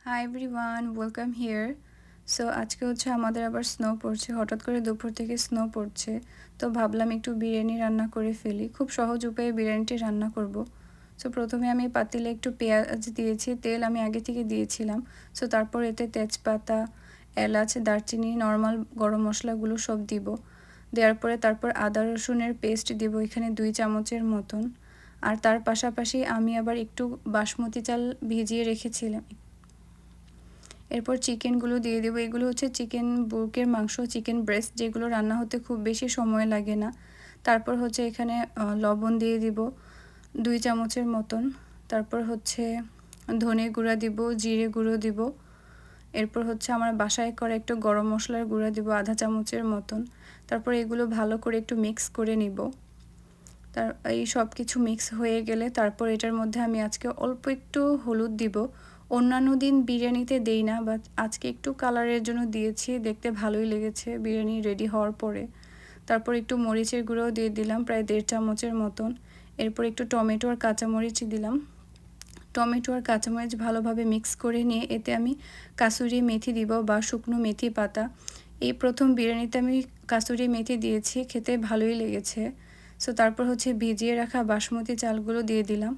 Hi everyone, welcome here. So আজকে হচ্ছে আমাদের আবার স্নো পড়ছে, হঠাৎ করে দুপুর থেকে স্নো পড়ছে। তো ভাবলাম একটু বিরিয়ানি রান্না করে ফেলি, খুব সহজ উপায়ে বিরিয়ানিটি রান্না করব। সো প্রথমে আমি পাতিলে একটু পেঁয়াজ দিয়েছি, তেল আমি আগে থেকে দিয়েছিলাম। সো তারপর এতে তেজপাতা, এলাচ, দারচিনি, নর্মাল গরম মশলাগুলো সব দিব। দেওয়ার পরে তারপর আদা রসুনের পেস্ট দিব এখানে 2 চামচের মতন। আর তার পাশাপাশি আমি আবার একটু বাসমতি চাল ভিজিয়ে রেখেছিলাম। এরপর চিকেনগুলো দিয়ে দেবো। এগুলো হচ্ছে চিকেন বুকের মাংস, চিকেন ব্রেস্ট, যেগুলো রান্না হতে খুব বেশি সময় লাগে না। তারপর হচ্ছে এখানে লবণ দিয়ে দিব 2 চামচের মতন। তারপর হচ্ছে ধনে গুঁড়া দিব, জিরে গুঁড়ো দিব। এরপর হচ্ছে আমার বাসায় করা একটু গরম মশলার গুঁড়া দিব আধা চামচের মতন। তারপর এগুলো ভালো করে একটু মিক্স করে নিব। এই সব কিছু মিক্স হয়ে গেলে তারপর এটার মধ্যে আমি আজকে অল্প একটু হলুদ দিব। অন্যান্য দিন বিরিয়ানিতে দেই না, বাট আজকে একটু কালারের জন্য দিয়েছি, দেখতে ভালোই লেগেছে বিরিয়ানি রেডি হওয়ার পরে। তারপর একটু মরিচের গুঁড়োও দিয়ে দিলাম প্রায় 1.5 চামচের মতন। এরপর একটু টমেটো আর কাঁচামরিচ দিলাম। টমেটো আর কাঁচামরিচ ভালোভাবে মিক্স করে নিয়ে এতে আমি কাসুরি মেথি দিব বা শুকনো মেথি পাতা। এই প্রথম বিরিয়ানিতে আমি কাসুরি মেথি দিয়েছি, খেতে ভালোই লেগেছে। সো তারপর হচ্ছে ভিজিয়ে রাখা বাসমতি চালগুলো দিয়ে দিলাম।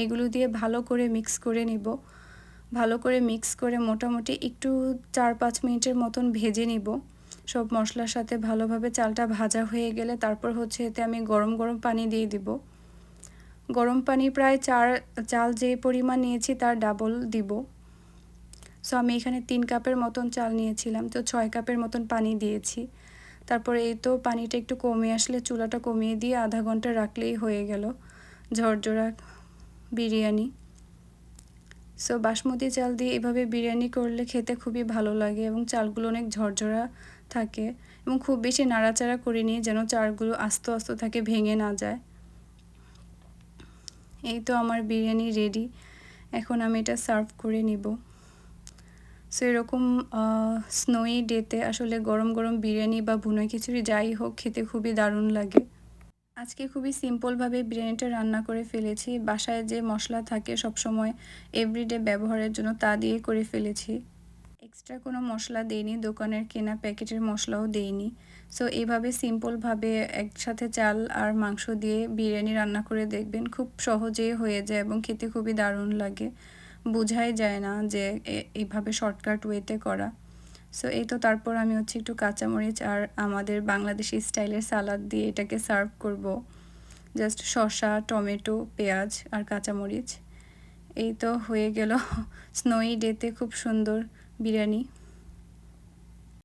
এগুলো দিয়ে ভালো করে মিক্স করে নিব। ভালো করে মিক্স করে মোটামুটি একটু 4-5 মিনিটের মতন ভেজে নিব। সব মশলার সাথে ভালোভাবে চালটা ভাজা হয়ে গেলে তারপর হচ্ছে এতে আমি গরম গরম পানি দিয়ে দিব। গরম পানি প্রায় চাল যে পরিমাণ নিয়েছি তার ডাবল দিব। সো আমি এখানে 3 কাপের মতন চাল নিয়েছিলাম, তো 6 কাপের মতন পানি দিয়েছি। তারপরে এই তো পানিটা একটু কমে আসলে চুলাটা কমিয়ে দিয়ে আধা ঘন্টা রাখলেই হয়ে গেল ঝরঝরা বিরিয়ানি। সো বাসমতি চাল দিয়ে এভাবে বিরিয়ানি করলে খেতে খুবই ভালো লাগে এবং চালগুলো অনেক ঝরঝরা থাকে এবং খুব বেশি নাড়াচাড়া করিনি যেন চালগুলো আস্তে আস্তে থাকে, ভেঙে না যায়। এই তো আমার বিরিয়ানি রেডি। এখন আমি এটা সার্ভ করে নিব। সো এরকম স্নোই ডেতে আসলে গরম গরম বিরিয়ানি বা ভুনা খিচুড়ি যাই হোক খেতে খুবই দারুণ লাগে। আজকে খুবই সিম্পলভাবে বিরিয়ানিটা রান্না করে ফেলেছি। বাসায় যে মশলা থাকে সবসময় এভরিডে ব্যবহারের জন্য তা দিয়ে করে ফেলেছি। এক্সট্রা কোনো মশলা দেইনি, দোকানের কেনা প্যাকেটের মশলাও দেইনি। সো এইভাবে সিম্পলভাবে একসাথে চাল আর মাংস দিয়ে বিরিয়ানি রান্না করে দেখবেন, খুব সহজেই হয়ে যায় এবং খেতে খুবই দারুণ লাগে। বোঝাই যায় না যে এইভাবে শর্টকাট ওয়েতে করা। সো এই তো তারপর আমি হচ্ছে একটু কাঁচামরিচ আর আমাদের বাংলাদেশি স্টাইলের সালাদ দিয়ে এটাকে সার্ভ করব। জাস্ট শসা, টমেটো, পেঁয়াজ আর কাঁচামরিচ। এই তো হয়ে গেল স্নোই ডেতে খুব সুন্দর বিরিয়ানি।